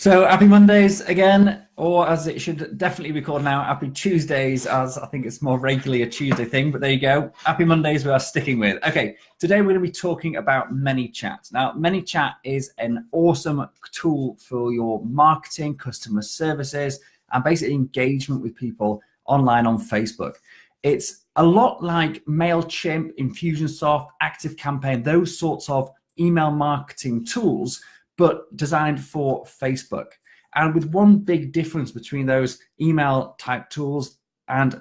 So happy Mondays again, or as it should definitely be called now, happy Tuesdays, as I think it's more regularly a Tuesday thing, but there you go. Happy Mondays we are sticking with. Okay, today we're going to be talking about Manychat. Now, Manychat is an awesome tool for your marketing, customer services, and basically engagement with people online on Facebook. It's a lot like MailChimp, Infusionsoft, ActiveCampaign, those sorts of email marketing tools, but designed for Facebook. And with one big difference between those email type tools and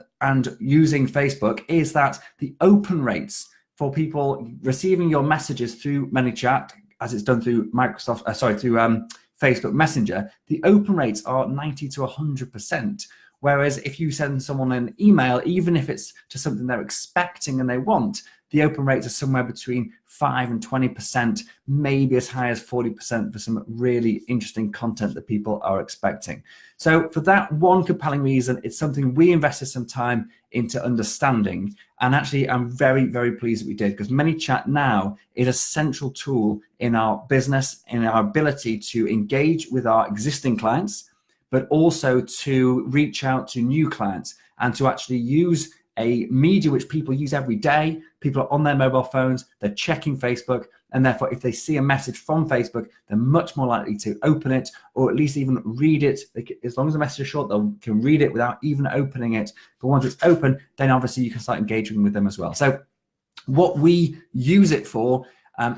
using Facebook is that the open rates for people receiving your messages through Manychat, as it's done through Facebook Messenger, the open rates are 90 to 100%. Whereas if you send someone an email, even if it's to something they're expecting and they want, the open rates are somewhere between 5 and 20%, maybe as high as 40% for some really interesting content that people are expecting. So for that one compelling reason, it's something we invested some time into understanding. And actually, I'm very, very pleased that we did, because Manychat now is a central tool in our business, in our ability to engage with our existing clients, but also to reach out to new clients and to actually use a media which people use every day. People are on their mobile phones, they're checking Facebook, and therefore if they see a message from Facebook, they're much more likely to open it, or at least even read it. As long as the message is short, they can read it without even opening it. But once it's open, then obviously you can start engaging with them as well. So what we use it for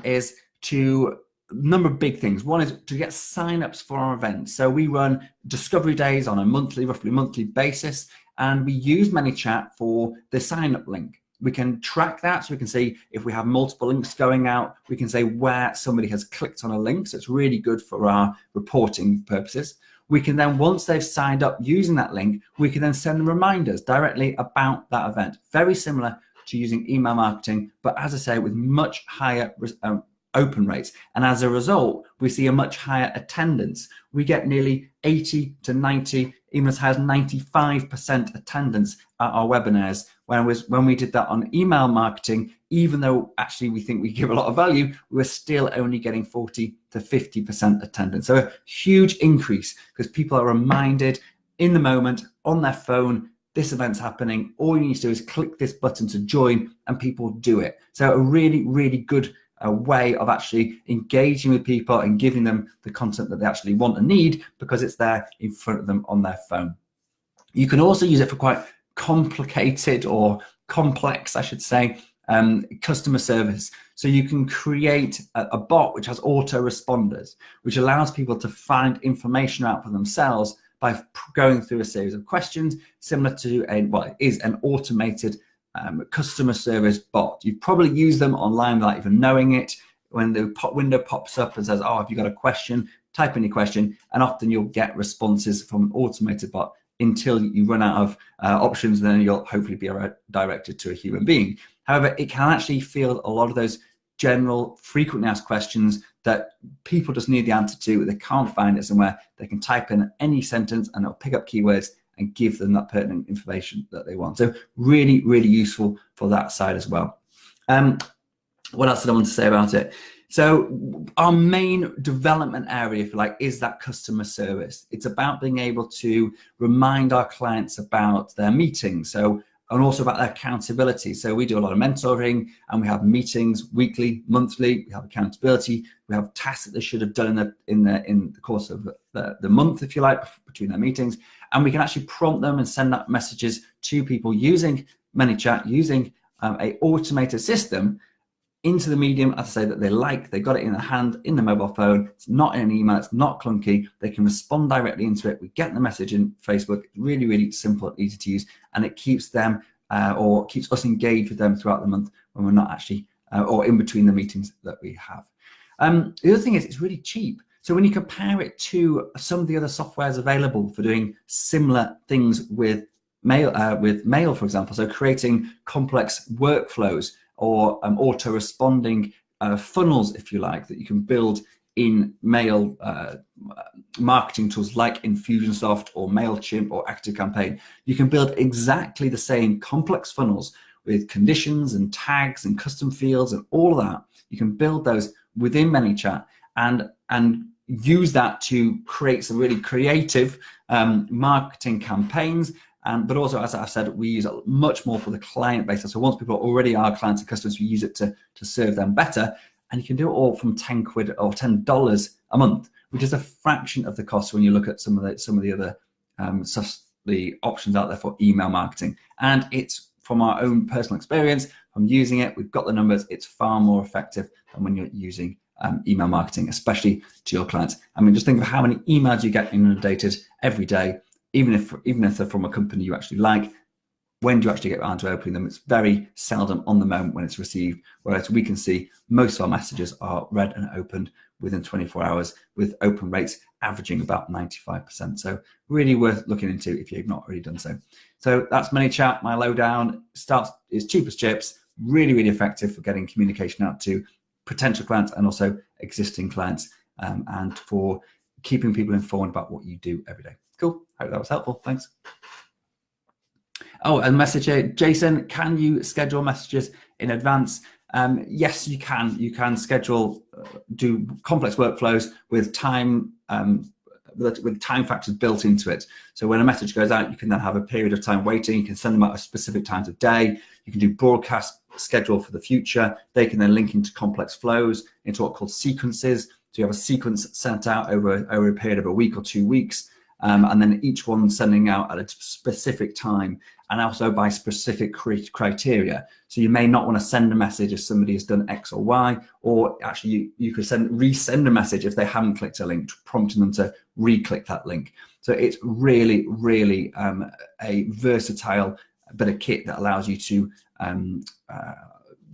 is to number of big things. One is to get signups for our events. So we run discovery days on a roughly monthly basis, and we use Manychat for the sign up link. We can track that, so we can see if we have multiple links going out. We can say where somebody has clicked on a link, so it's really good for our reporting purposes. We can then, once they've signed up using that link, we can then send them reminders directly about that event. Very similar to using email marketing, but as I say, with much higher open rates. And as a result, we see a much higher attendance. We get nearly 80 to 90, even as high as 95% attendance at our webinars. When we did that on email marketing, even though actually we think we give a lot of value, we were still only getting 40 to 50% attendance. So a huge increase, because people are reminded in the moment on their phone, this event's happening. All you need to do is click this button to join, and people do it. So a really, really good way of actually engaging with people and giving them the content that they actually want and need, because it's there in front of them on their phone. You can also use it for quite complicated, or complex, I should say, customer service. So you can create a bot which has autoresponders, which allows people to find information out for themselves by going through a series of questions, similar to it is an automated customer service bot. You probably use them online without even knowing it. When the window pops up and says, oh, have you got a question? Type in your question, and often you'll get responses from an automated bot until you run out of options, and then you'll hopefully be directed to a human being. However, it can actually field a lot of those general, frequently asked questions that people just need the answer to. They can't find it somewhere. They can type in any sentence and it'll pick up keywords and give them that pertinent information that they want. So really, really useful for that side as well. What else did I want to say about it? So our main development area, if you like, is that customer service. It's about being able to remind our clients about their meetings, and also about their accountability. So we do a lot of mentoring, and we have meetings weekly, monthly. We have accountability. We have tasks that they should have done in the course of the month, if you like, between their meetings. And we can actually prompt them and send out messages to people using Manychat, using a automated system into the medium, as I say, that they like. They got it in their hand, in the mobile phone. It's not in an email. It's not clunky. They can respond directly into it. We get the message in Facebook. Really, really simple and easy to use. And it keeps them or keeps us engaged with them throughout the month when we're not actually, or in between the meetings that we have. The other thing is it's really cheap. So when you compare it to some of the other softwares available for doing similar things with mail, for example, so creating complex workflows, or auto-responding funnels, if you like, that you can build in mail marketing tools like Infusionsoft or MailChimp or ActiveCampaign. You can build exactly the same complex funnels with conditions and tags and custom fields and all of that. You can build those within Manychat and use that to create some really creative marketing campaigns. But also, as I said, we use it much more for the client basis. So once people are already our clients and customers, we use it to serve them better. And you can do it all from 10 quid or $10 a month, which is a fraction of the cost when you look at some of the other the options out there for email marketing. And it's from our own personal experience, from using it, we've got the numbers, it's far more effective than when you're using email marketing, especially to your clients. I mean, just think of how many emails you get inundated every day, even if they're from a company you actually like. When do you actually get around to opening them? It's very seldom on the moment when it's received, whereas we can see most of our messages are read and opened within 24 hours, with open rates averaging about 95%. So really worth looking into if you've not already done so. So that's Manychat, my lowdown. Starts is cheap as chips, really, really effective for getting communication out to potential clients and also existing clients, and for keeping people informed about what you do every day. Cool, hope that was helpful, thanks. Oh, and message here, Jason, can you schedule messages in advance? Yes, you can. You can schedule, do complex workflows with time factors built into it. So when a message goes out, you can then have a period of time waiting. You can send them out at specific times of day. You can do broadcast schedule for the future. They can then link into complex flows, into what are called sequences. So you have a sequence sent out over a period of a week or 2 weeks. And then each one sending out at a specific time, and also by specific criteria. So you may not want to send a message if somebody has done X or Y, or actually you could resend a message if they haven't clicked a link, prompting them to re-click that link. So it's really, really a versatile bit of kit that allows you to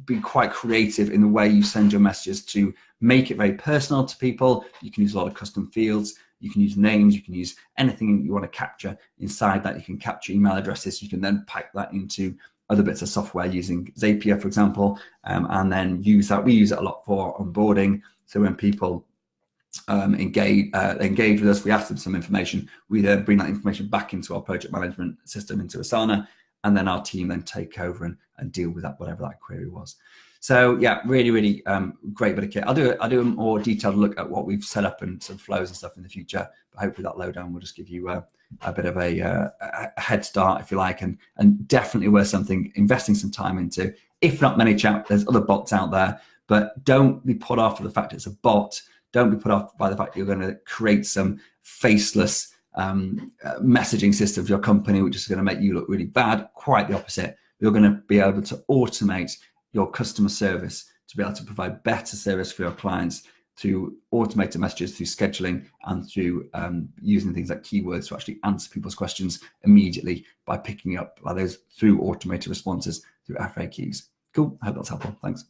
be quite creative in the way you send your messages to make it very personal to people. You can use a lot of custom fields. You can use names, you can use anything you want to capture inside that. You can capture email addresses. You can then pipe that into other bits of software using Zapier, for example, and then use that. We use it a lot for onboarding. So when people engage with us, we ask them some information. We then bring that information back into our project management system, into Asana, and then our team then take over and deal with that, whatever that query was. So yeah, really, really great bit of kit. I'll do a more detailed look at what we've set up and some flows and stuff in the future. But hopefully that lowdown will just give you a bit of a head start, if you like, and definitely worth something, investing some time into. If not Manychat, there's other bots out there, but don't be put off by the fact it's a bot. Don't be put off by the fact you're going to create some faceless messaging system for your company, which is going to make you look really bad. Quite the opposite. You're going to be able to automate your customer service to be able to provide better service for your clients through automated messages, through scheduling, and through using things like keywords to actually answer people's questions immediately by picking up those through automated responses through FAQs. Cool, I hope that's helpful, thanks.